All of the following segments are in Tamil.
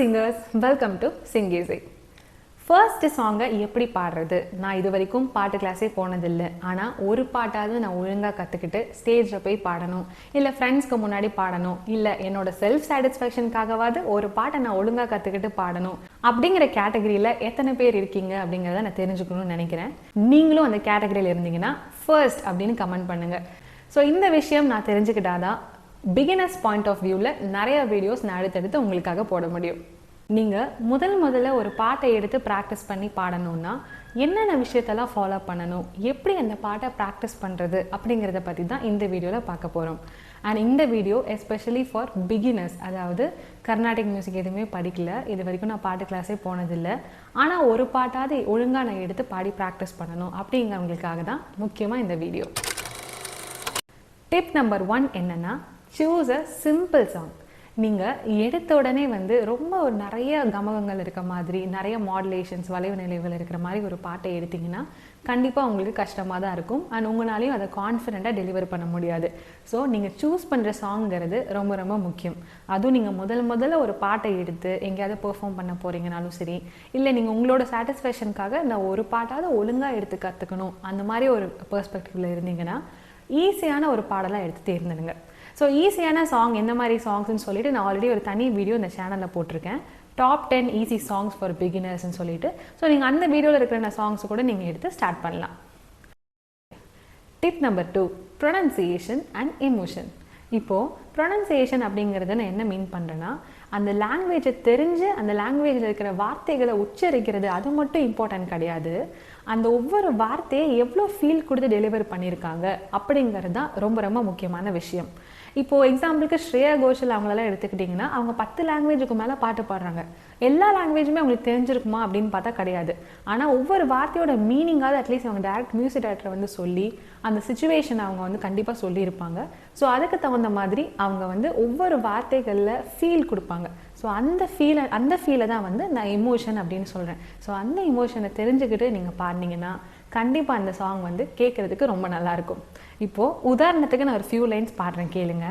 singers, welcome to Sing Easy. First song எப்படி பாடுறது? நான் இதுவரைக்கும் பாட்டு கிளாஸே போனதில்லை. ஆனால் ஒரு பாட்டாவது நான் ஒழுங்காக கற்றுக்கிட்டு ஸ்டேஜில் போய் பாடணும், இல்லை ஃப்ரெண்ட்ஸ்க்கு முன்னாடி பாடணும், இல்லை என்னோட செல்ஃப் சாட்டிஸ்ஃபேக்ஷனுக்காகவாது ஒரு பாட்டை நான் ஒழுங்காக கற்றுக்கிட்டு பாடணும் அப்படிங்கிற கேட்டகரியில் எத்தனை பேர் இருக்கீங்க அப்படிங்கிறத நான் தெரிஞ்சுக்கணும்னு நினைக்கிறேன். நீங்களும் அந்த கேட்டகரியில் இருந்தீங்கன்னா ஃபர்ஸ்ட் அப்படின்னு கமெண்ட் பண்ணுங்கள். ஸோ இந்த விஷயம் நான் தெரிஞ்சுக்கிட்டாதான் பிகினர்ஸ் பாயிண்ட் ஆஃப் வியூவில் நிறைய வீடியோஸ் நான் அடுத்தடுத்து உங்களுக்காக போட முடியும். நீங்கள் முதல்ல ஒரு பாட்டை எடுத்து ப்ராக்டிஸ் பண்ணி பாடணுன்னா என்னென்ன விஷயத்தெல்லாம் ஃபாலோ பண்ணணும், எப்படி அந்த பாட்டை ப்ராக்டிஸ் பண்ணுறது அப்படிங்கிறத பற்றி தான் இந்த வீடியோவில் பார்க்க போகிறோம். அண்ட் இந்த வீடியோ எஸ்பெஷலி ஃபார் பிகினர்ஸ், அதாவது கர்நாடிக் மியூசிக் எதுவுமே படிக்கல, இது வரைக்கும் நான் பாட்டு கிளாஸே போனதில்லை, ஆனால் ஒரு பாட்டாவது ஒழுங்காக நான் எடுத்து பாடி ப்ராக்டிஸ் பண்ணணும் அப்படிங்கிறவங்களுக்காக தான் முக்கியமாக இந்த வீடியோ. டிப் நம்பர் 1 என்னென்னா, சூஸ் அ சிம்பிள் சாங். நீங்கள் எடுத்த உடனே ரொம்ப ஒரு நிறைய கமகங்கள் இருக்க மாதிரி, நிறைய மாடுலேஷன்ஸ் வளைவு நிலைவுகள் இருக்கிற மாதிரி ஒரு பாட்டை எடுத்திங்கன்னா கண்டிப்பாக உங்களுக்கு கஷ்டமாக தான் இருக்கும். அண்ட் உங்களாலையும் அதை கான்ஃபிடெண்ட்டாக டெலிவர் பண்ண முடியாது. ஸோ நீங்கள் சூஸ் பண்ணுற சாங்கிறது ரொம்ப ரொம்ப முக்கியம். அதுவும் நீங்கள் முதல்ல ஒரு பாட்டை எடுத்து எங்கேயாவது பெர்ஃபார்ம் பண்ண போகிறீங்கனாலும் சரி, இல்லை நீங்கள் உங்களோட சாட்டிஸ்ஃபேக்ஷனுக்காக நான் ஒரு பாட்டாவது ஒழுங்காக எடுத்து கற்றுக்கணும் அந்த மாதிரி ஒரு பெர்ஸ்பெக்டிவில் இருந்தீங்கன்னா ஈஸியான ஒரு பாடலாக எடுத்து தேர்ந்தெடுங்க. ஸோ ஈஸியான சாங் எந்த மாதிரி சாங்ஸ்ன்னு சொல்லிட்டு நான் ஆல்ரெடி ஒரு தனி வீடியோ இந்த சேனலில் போட்டிருக்கேன், டாப் 10 ஈஸி சாங்ஸ் ஃபார் பிகினர்ஸ்ன்னு சொல்லிட்டு. ஸோ நீங்கள் அந்த வீடியோவில் இருக்கிற சாங்ஸ் கூட நீங்கள் எடுத்து ஸ்டார்ட் பண்ணலாம். Tip number 2, pronunciation and emotion. இப்போது ப்ரொனன்சியேஷன் அப்படிங்கிறத நான் என்ன மீன் பண்ணுறேன்னா, அந்த லாங்குவேஜை தெரிஞ்சு அந்த லாங்குவேஜில் இருக்கிற வார்த்தைகளை உச்சரிக்கிறது அது மட்டும் இம்பார்ட்டன்ட் கிடையாது. அந்த ஒவ்வொரு வார்த்தையை எவ்வளோ ஃபீல் கொடுத்து டெலிவர் பண்ணியிருக்காங்க அப்படிங்கிறது தான் ரொம்ப ரொம்ப முக்கியமான விஷயம். இப்போது எக்ஸாம்பிளுக்கு ஸ்ரேயா கோஷல் அவங்களெல்லாம் எடுத்துக்கிட்டிங்கன்னா அவங்க 10 லாங்குவேஜுக்கு மேலே பாட்டு பாடுறாங்க. எல்லா லாங்குவேஜுமே அவங்களுக்கு தெரிஞ்சிருக்குமா அப்படின்னு பார்த்தா கிடையாது. ஆனால் ஒவ்வொரு வார்த்தையோட மீனிங்காவது அட்லீஸ்ட் அவங்க டேரக்ட் மியூசிக் டைரக்டரை சொல்லி அந்த சுச்சுவேஷனை அவங்க கண்டிப்பாக சொல்லியிருப்பாங்க. ஸோ அதுக்கு தகுந்த மாதிரி அவங்க ஒவ்வொரு வார்த்தைகளில் ஃபீல் கொடுப்பாங்க. ஸோ அந்த ஃபீலை தான் நான் எமோஷன் அப்படின்னு சொல்கிறேன். ஸோ அந்த எமோஷனை தெரிஞ்சுக்கிட்டு நீங்கள் பாடினீங்கன்னா கண்டிப்பாக அந்த சாங் கேட்குறதுக்கு ரொம்ப நல்லாயிருக்கும். இப்போது உதாரணத்துக்கு நான் ஒரு ஃபியூ லைன்ஸ் பாடுறேன், கேளுங்க.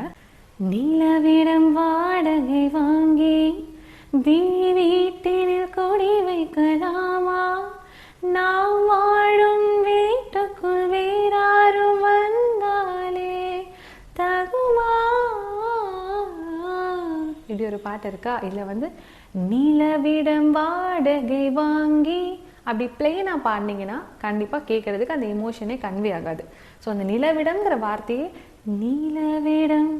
நிலவிடம் வாடகை வாங்கி வீட்டினில் கொடி வைக்கலாமா, நாம் வாழும் வீட்டுக்குள் வேறாரும் வந்தாலே தகுமா. இப்படி ஒரு பாட்டு இருக்கா? இல்லை நிலவிடம் வாடகை வாங்கி அப்படி பிளெயினாக பாடினீங்கன்னா கண்டிப்பாக கேட்குறதுக்கு அந்த எமோஷனே கன்வே ஆகாது. ஸோ அந்த நிலவிடங்கிற வார்த்தையே நிலவிடம்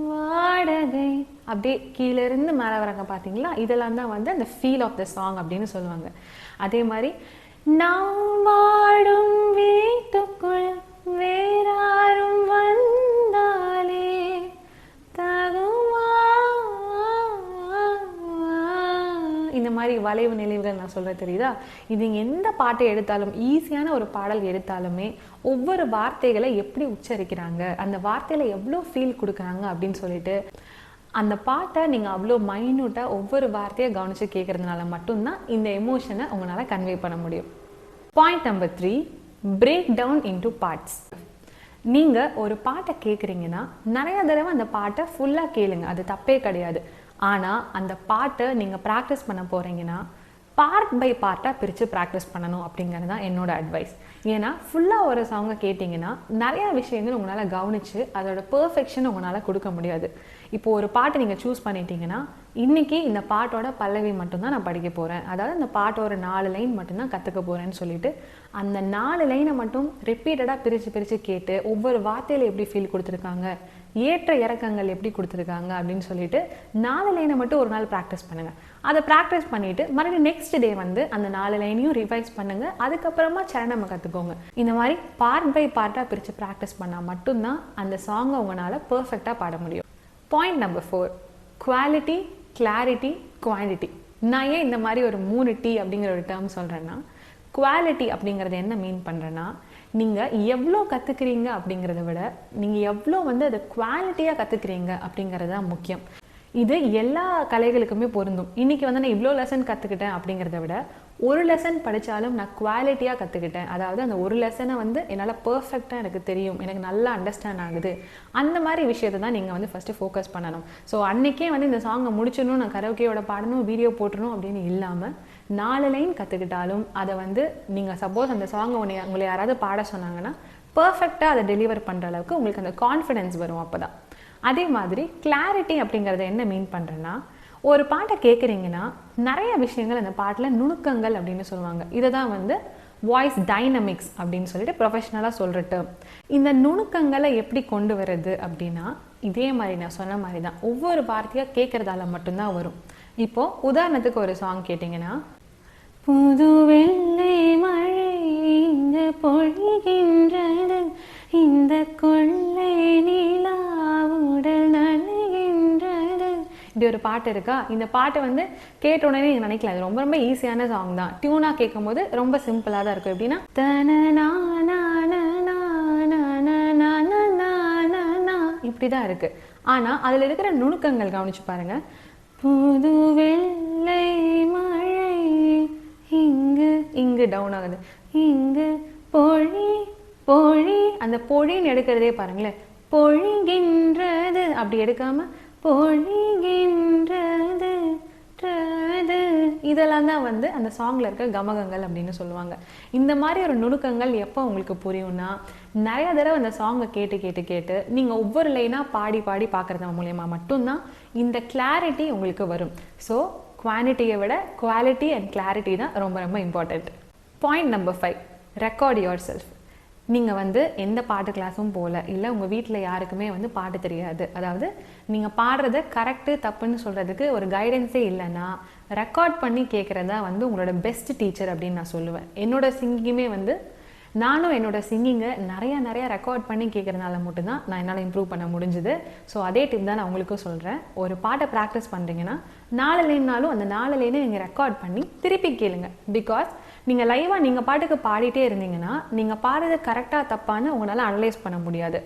வாடகை அப்படியே கீழே இருந்து மேலே வராங்க பார்த்தீங்களா, இதெல்லாம் தான் அந்த ஃபீல் ஆஃப் த சாங் அப்படின்னு சொல்லுவாங்க. அதே மாதிரி நாம் வாழும் வீட்டுக்குள் வேறாரும் வந்தாலே தகுமா, இந்த மாதிரி வளைவு நிலைவுகள் நான் சொல்ல தெரியுதா? இது எந்த பாட்டை எடுத்தாலும், ஈஸியான ஒரு பாடல் எடுத்தாலுமே ஒவ்வொரு வார்த்தைகளை எப்படி உச்சரிக்கிறாங்க, அந்த வார்த்தையில எவ்வளோ ஃபீல் கொடுக்குறாங்க அப்படின்னு சொல்லிட்டு அந்த பாட்டை நீங்கள் அவ்வளோ மைன்யூட்டாக ஒவ்வொரு வார்த்தையை கவனித்து கேட்கறதுனால மட்டும்தான் இந்த எமோஷனை உங்களால் கன்வே பண்ண முடியும். Point number 3, break down into parts. நீங்கள் ஒரு பாட்டை கேட்குறீங்கன்னா நிறைய தடவை அந்த பாட்டை ஃபுல்லாக கேளுங்க, அது தப்பே கிடையாது. ஆனால் அந்த பாட்டை நீங்கள் ப்ராக்டிஸ் பண்ண போகிறீங்கன்னா பார்ட் பை பார்ட்டாக பிரித்து ப்ராக்டிஸ் பண்ணணும் அப்படிங்கிறது தான் என்னோட அட்வைஸ். ஏன்னா ஃபுல்லாக ஒரு சாங்கை கேட்டிங்கன்னா நிறையா விஷயங்கள் உங்களால் கவனித்து அதோட பெர்ஃபெக்ஷன் உங்களால் கொடுக்க முடியாது. இப்போது ஒரு பாட்டை நீங்கள் சூஸ் பண்ணிட்டீங்கன்னா இன்றைக்கி இந்த பாட்டோட பல்லவி மட்டும்தான் நான் படிக்க போகிறேன், அதாவது இந்த பாட்டோட 4 லைன் மட்டும்தான் கற்றுக்க போகிறேன்னு சொல்லிட்டு அந்த 4 லைனை மட்டும் ரிப்பீட்டடாக பிரித்து கேட்டு ஒவ்வொரு வார்த்தையில் எப்படி ஃபீல் கொடுத்துருக்காங்க, ஏற்ற இறக்கங்கள் எப்படி கொடுத்துருக்காங்க அப்படின்னு சொல்லிட்டு 4 லைனை மட்டும் ஒரு நாள் ப்ராக்டிஸ் பண்ணுங்கள். அதை ப்ராக்டிஸ் பண்ணிவிட்டு மறுபடியும் நெக்ஸ்ட் டே அந்த 4 லைனையும் ரிவைஸ் பண்ணுங்கள். அதுக்கப்புறமா சரணம் கற்றுக்கோங்க. இந்த மாதிரி பார்ட் பை பார்ட்டாக பிரித்து ப்ராக்டிஸ் பண்ணால் மட்டும்தான் அந்த சாங்கை உங்களால் பர்ஃபெக்டாக பாட முடியும். Point number 4, quality, clarity, quantity. நான் ஏன் இந்த மாதிரி ஒரு 3 T அப்படிங்கிற ஒரு டேர்ம் சொல்கிறேன்னா, குவாலிட்டி அப்படிங்கிறது என்ன மீன் பண்ணுறேன்னா, நீங்கள் எவ்வளோ கற்றுக்குறீங்க அப்படிங்கிறத விட நீங்கள் எவ்வளோ அதை குவாலிட்டியாக கற்றுக்குறீங்க அப்படிங்கிறது தான் முக்கியம். இது எல்லா கலைகளுக்குமே பொருந்தும். இன்றைக்கி நான் இவ்வளோ லெசன் கற்றுக்கிட்டேன் அப்படிங்கிறத விட ஒரு லெசன் படித்தாலும் நான் குவாலிட்டியாக கற்றுக்கிட்டேன். அதாவது அந்த ஒரு லெசனை வந்து என்னால் பர்ஃபெக்டாக எனக்கு தெரியும், எனக்கு நல்லா அண்டர்ஸ்டாண்ட் ஆகுது. அந்த மாதிரி விஷயத்தை தான் நீங்கள் வந்து ஃபஸ்ட்டு ஃபோக்கஸ் பண்ணணும். ஸோ அன்றைக்கே வந்து இந்த சாங்கை முடிச்சிடணும், நான் கரோக்கியோட பாடணும், வீடியோ போட்டணும் அப்படின்னு இல்லாமல் 4 லைன் கற்றுக்கிட்டாலும் அதை வந்து நீங்கள் சப்போஸ் அந்த சாங்கை உங்களை யாராவது பாட சொன்னாங்கன்னா பர்ஃபெக்டாக அதை டெலிவர் பண்ணுற அளவுக்கு உங்களுக்கு அந்த கான்ஃபிடென்ஸ் வரும். அப்போ தான். அதே மாதிரி கிளாரிட்டி அப்படிங்கிறத என்ன மீன் பண்ணுறேன்னா, ஒரு பாட்டை கேட்குறீங்கன்னா நிறைய விஷயங்கள் அந்த பாட்டில் நுணுக்கங்கள் அப்படின்னு சொல்லுவாங்க. இதை தான் வந்து வாய்ஸ் டைனமிக்ஸ் அப்படின்னு சொல்லிட்டு ப்ரொஃபஷ்னலாக சொல்கிற டேர்ம். இந்த நுணுக்கங்களை எப்படி கொண்டு வர்றது அப்படின்னா, இதே மாதிரி நான் சொன்ன மாதிரி தான் ஒவ்வொரு வார்த்தையாக கேட்குறதால மட்டும்தான் வரும். இப்போது உதாரணத்துக்கு ஒரு சாங் கேட்டிங்கன்னா, புது வெள்ளை மழை இங்கு பொழிகின்றது, இந்த கொள்ளை நிலா உடல் நனைகின்றது, இப்படி ஒரு பாட்டு இருக்கா. இந்த பாட்டு வந்து கேட்ட உடனே நீங்கள் நினைக்கலாம் இது ரொம்ப ரொம்ப ஈஸியான சாங் தான். டியூனாக கேட்கும் போது ரொம்ப சிம்பிளாக தான் இருக்கும். எப்படின்னா இப்படி தான் இருக்குது. ஆனால் அதில் இருக்கிற நுணுக்கங்கள் கவனிச்சு பாருங்க. புது வெள்ளை மழை இங்கு இங்கு டவுன் ஆகுது, இங்கு பொழி பொழி, அந்த பொழின்னு எடுக்கிறதே பாருங்களேன், பொழிகின்றது அப்படி எடுக்காம பொழிகின்றது, இதெல்லாம் தான் வந்து அந்த சாங்ல இருக்க கமகங்கள் அப்படின்னு சொல்லுவாங்க. இந்த மாதிரி ஒரு நுணுக்கங்கள் எப்போ உங்களுக்கு புரியும்னா, நிறைய தடவை அந்த சாங்கை கேட்டு கேட்டு கேட்டு நீங்கள் ஒவ்வொரு லைனாக பாடி பாடி பார்க்குறது மூலயமா மட்டும்தான் இந்த கிளாரிட்டி உங்களுக்கு வரும். ஸோ குவான்டிட்டியை விட குவாலிட்டி அண்ட் கிளாரிட்டி தான் ரொம்ப ரொம்ப important. Point number 5, record your self. நீங்கள் வந்து எந்த பாட்டு கிளாஸும் போகல, இல்லை உங்கள் வீட்டில் யாருக்குமே வந்து பாட்டு தெரியாது, அதாவது நீங்கள் பாடுறத கரெக்டு தப்புன்னு சொல்கிறதுக்கு ஒரு கைடன்ஸே இல்லைன்னா ரெக்கார்ட் பண்ணி கேட்குறதா வந்து உங்களோட பெஸ்ட் டீச்சர் அப்படின்னு நான் சொல்லுவேன். என்னோடய சிங்கிங்குமே வந்து நானும் என்னோடய சிங்கிங்கை நிறையா ரெக்கார்ட் பண்ணி கேட்குறதுனால மட்டும்தான் நான் என்னால் இம்ப்ரூவ் பண்ண முடிஞ்சுது. ஸோ அதே டிப் தான் நான் உங்களுக்கும் சொல்கிறேன். ஒரு பாட்டை ப்ராக்டிஸ் பண்ணுறீங்கன்னா 4 லைன்னாலும் அந்த 4 லைனை நீங்கள் ரெக்கார்ட் பண்ணி திருப்பி கேளுங்க. பிகாஸ் நீங்கள் லைவாக நீங்கள் பாட்டுக்கு பாடிட்டே இருந்தீங்கன்னா நீங்கள் பாடுறது கரெக்டாக தப்பான்னு உங்களால் அனலைஸ் பண்ண முடியாது.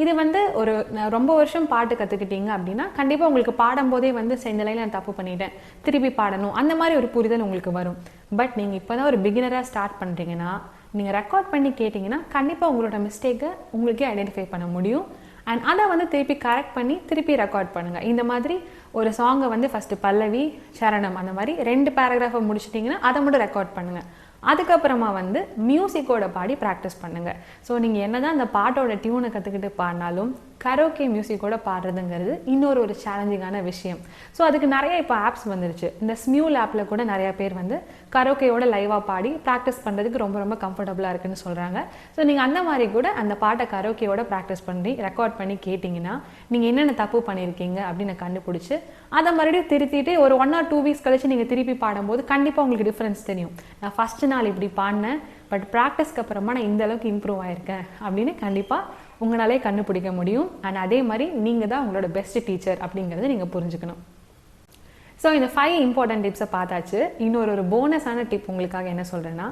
இது வந்து ஒரு ரொம்ப வருஷம் பாட்டு கற்றுக்கிட்டீங்க அப்படின்னா கண்டிப்பாக உங்களுக்கு பாடும்போதே வந்து இந்த லைனில் நான் தப்பு பண்ணிட்டேன், திருப்பி பாடணும், அந்த மாதிரி ஒரு புரிதல் உங்களுக்கு வரும். பட் நீங்கள் இப்போ தான் ஒரு பிகினராக ஸ்டார்ட் பண்ணுறீங்கன்னா நீங்கள் ரெக்கார்ட் பண்ணி கேட்டிங்கன்னா கண்டிப்பாக உங்களோட மிஸ்டேக்கை உங்களுக்கே ஐடென்டிஃபை பண்ண முடியும். அண்ட் அதை வந்து திருப்பி கரெக்ட் பண்ணி திருப்பி ரெக்கார்ட் பண்ணுங்கள். இந்த மாதிரி ஒரு சாங்கை வந்து ஃபஸ்ட்டு பல்லவி, சரணம் அந்த மாதிரி 2 பேராகிராஃபை முடிச்சிட்டிங்கன்னா அதை மட்டும் ரெக்கார்ட் பண்ணுங்கள். அதுக்கப்புறமா வந்து மியூசிக்கோட பாடி ப்ராக்டிஸ் பண்ணுங்கள். ஸோ நீங்கள் என்ன தான் அந்த பாட்டோட டியூனை கற்றுக்கிட்டு பாடினாலும் கரோக்கே மியூசிக்கோட பாடுறதுங்கிறது இன்னொரு சேலஞ்சிங்கான விஷயம். ஸோ அதுக்கு நிறைய இப்போ ஆப்ஸ் வந்துருச்சு. இந்த ஸ்மியூல் ஆப்பில் கூட நிறையா பேர் வந்து கரோக்கையோட லைவாக பாடி ப்ராக்டிஸ் பண்ணுறதுக்கு ரொம்ப ரொம்ப கம்ஃபர்டபுளாக இருக்குன்னு சொல்கிறாங்க. ஸோ நீங்கள் அந்த மாதிரி கூட அந்த பாட்டை கரோக்கையோட ப்ராக்டிஸ் பண்ணி ரெக்கார்ட் பண்ணி கேட்டிங்கன்னா நீங்கள் என்னென்ன தப்பு பண்ணியிருக்கீங்க அப்படின்னு கண்டுபிடிச்சி அதை மறுபடியும் திருத்திட்டு ஒரு 1 or 2 வீக்ஸ் கழிச்சு நீங்கள் திருப்பி பாடும்போது கண்டிப்பாக உங்களுக்கு டிஃப்ரென்ஸ் தெரியும். நான் ஃபஸ்ட்டு நாள் இப்படி பாடினேன், பட் ப்ராக்டிஸ்க்கு அப்புறமா நான் இந்த அளவுக்கு இம்ப்ரூவ் ஆயிருக்கேன் அப்படின்னு கண்டிப்பாக உங்களாலே கண்டுபிடிக்க முடியும். அண்ட் அதே மாதிரி நீங்கள் தான் உங்களோட பெஸ்ட் டீச்சர் அப்படிங்கிறத நீங்கள் புரிஞ்சுக்கணும். ஸோ இந்த 5 இம்பார்ட்டன்ட் டிப்ஸை பார்த்தாச்சு. இன்னொரு போனஸான டிப் உங்களுக்காக என்ன சொல்கிறேன்னா,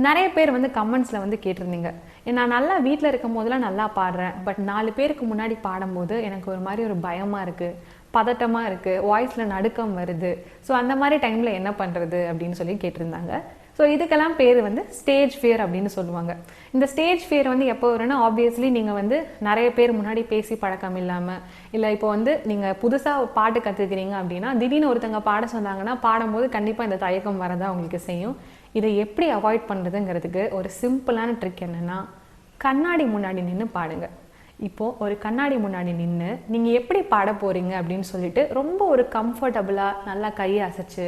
நிறைய பேர் வந்து கமெண்ட்ஸில் வந்து கேட்டிருந்தீங்க, நான் நல்லா வீட்டில் இருக்கும் போதெல்லாம் நல்லா பாடுறேன், பட் 4 பேருக்கு முன்னாடி பாடும்போது எனக்கு ஒரு மாதிரி ஒரு பயமாக இருக்குது, பதட்டமாக இருக்குது, வாய்ஸில் நடுக்கம் வருது, ஸோ அந்த மாதிரி டைமில் என்ன பண்ணுறது அப்படின்னு சொல்லி கேட்டிருந்தாங்க. ஸோ இதுக்கெல்லாம் பேர் வந்து ஸ்டேஜ் ஃபியர் அப்படின்னு சொல்லுவாங்க. இந்த ஸ்டேஜ் ஃபியர் வந்து எப்போ வரும்னா, ஆப்வியஸ்லி நீங்கள் வந்து நிறைய பேர் முன்னாடி பேசி பழக்கம் இல்லாமல், இல்லை இப்போ வந்து நீங்கள் புதுசாக பாட்டு கற்றுக்கிறீங்க அப்படின்னா திடீர்னு ஒருத்தங்க பாட சொன்னாங்கன்னா பாடும்போது கண்டிப்பாக இந்த தயக்கம் வரதான் உங்களுக்கு செய்யும். இதை எப்படி அவாய்ட் பண்ணுறதுங்கிறதுக்கு ஒரு சிம்பிளான ட்ரிக் என்னென்னா, கண்ணாடி முன்னாடி நின்று பாடுங்க. இப்போது ஒரு கண்ணாடி முன்னாடி நின்று நீங்கள் எப்படி பாட போகிறீங்க அப்படின்னு சொல்லிட்டு ரொம்ப ஒரு கம்ஃபர்டபுளாக நல்லா கையை அசைச்சு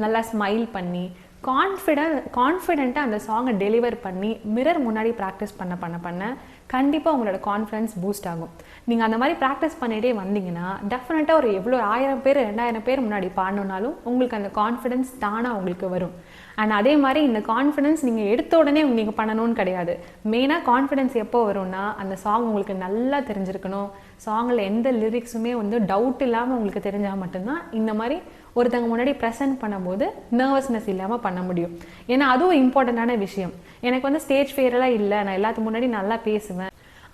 நல்லா ஸ்மைல் பண்ணி கான்ஃபிடென்ட்டாக அந்த சாங்கை டெலிவர் பண்ணி மிரர் முன்னாடி ப்ராக்டிஸ் பண்ண கண்டிப்பாக உங்களோட கான்ஃபிடன்ஸ் பூஸ்ட் ஆகும். நீங்கள் அந்த மாதிரி ப்ராக்டிஸ் பண்ணிகிட்டே வந்தீங்கன்னா டெஃபினட்டாக ஒரு எவ்வளோ 1000 பேர் 2000 பேர் முன்னாடி பாடணுன்னாலும் உங்களுக்கு அந்த கான்ஃபிடன்ஸ் தானாக உங்களுக்கு வரும். அண்ட் அதே மாதிரி இந்த கான்ஃபிடன்ஸ் நீங்கள் எடுத்த உடனே நீங்கள் பண்ணணும்னு கிடையாது. மெயினாக கான்ஃபிடன்ஸ் எப்போ வரும்னா, அந்த சாங் உங்களுக்கு நல்லா தெரிஞ்சிருக்கணும், சாங்கில் எந்த லிரிக்ஸுமே வந்து டவுட் இல்லாமல் உங்களுக்கு தெரிஞ்சால் மட்டும்தான் இந்த மாதிரி ஒருத்தங்க முன்னாடி ப்ரெசென்ட் பண்ணும்போது நர்வஸ்னஸ் இல்லாமல் பண்ண முடியும். ஏன்னா அதுவும் இம்பார்ட்டண்ட்டான விஷயம். எனக்கு வந்து ஸ்டேஜ் ஃபியரெல்லாம் இல்லை, நான் எல்லாத்துக்கு முன்னாடி நல்லா பேசுவேன்,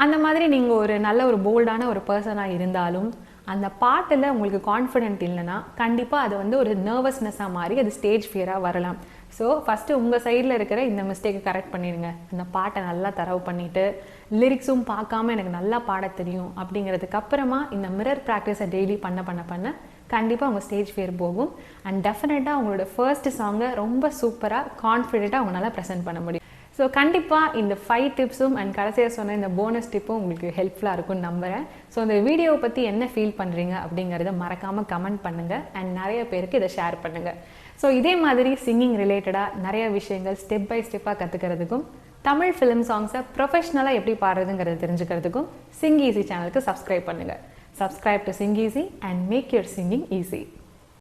அந்த மாதிரி நீங்கள் ஒரு நல்ல ஒரு போல்டான ஒரு பர்சனாக இருந்தாலும் அந்த பாட்டில் உங்களுக்கு கான்ஃபிடென்ட் இல்லைன்னா கண்டிப்பாக அது வந்து ஒரு நர்வஸ்னஸாக மாறி அது ஸ்டேஜ் ஃபியராக வரலாம். ஸோ ஃபஸ்ட்டு உங்கள் சைடில் இருக்கிற இந்த மிஸ்டேக்கை கரெக்ட் பண்ணிடுங்க. அந்த பாட்டை நல்லா தரவு பண்ணிவிட்டு லிரிக்ஸும் பார்க்காம எனக்கு நல்லா பாட தெரியும் அப்படிங்கிறதுக்கு அப்புறமா இந்த மிரர் ப்ராக்டிஸை டெய்லி பண்ண கண்டிப்பாக உங்கள் ஸ்டேஜ் ஃபியர் போகும். அண்ட் டெஃபினட்டாக உங்களோட ஃபர்ஸ்ட் சாங்கை ரொம்ப சூப்பராக கான்ஃபிடென்ட்டாக உங்களால் ப்ரெசென்ட் பண்ண முடியும். ஸோ கண்டிப்பாக இந்த 5 டிப்ஸும் அண்ட் கடைசியாக சொன்ன இந்த போனஸ் டிப்பும் உங்களுக்கு ஹெல்ப்ஃபுல்லாக இருக்கும்னு நம்புகிறேன். ஸோ இந்த வீடியோவை பற்றி என்ன ஃபீல் பண்ணுறீங்க அப்படிங்கிறத மறக்காமல் கமெண்ட் பண்ணுங்கள் அண்ட் நிறைய பேருக்கு இதை ஷேர் பண்ணுங்கள். ஸோ இதே மாதிரி சிங்கிங் ரிலேட்டடாக நிறைய விஷயங்கள் ஸ்டெப் பை ஸ்டெப்பாக கற்றுக்கிறதுக்கும் தமிழ் ஃபிலிம் சாங்ஸை ப்ரொஃபஷ்னலாக எப்படி பாடுறதுங்கிறத தெரிஞ்சுக்கிறதுக்கும் சிங் ஈஸி சேனலுக்கு சப்ஸ்கிரைப் பண்ணுங்கள். Subscribe to Sing Easy and make your singing easy.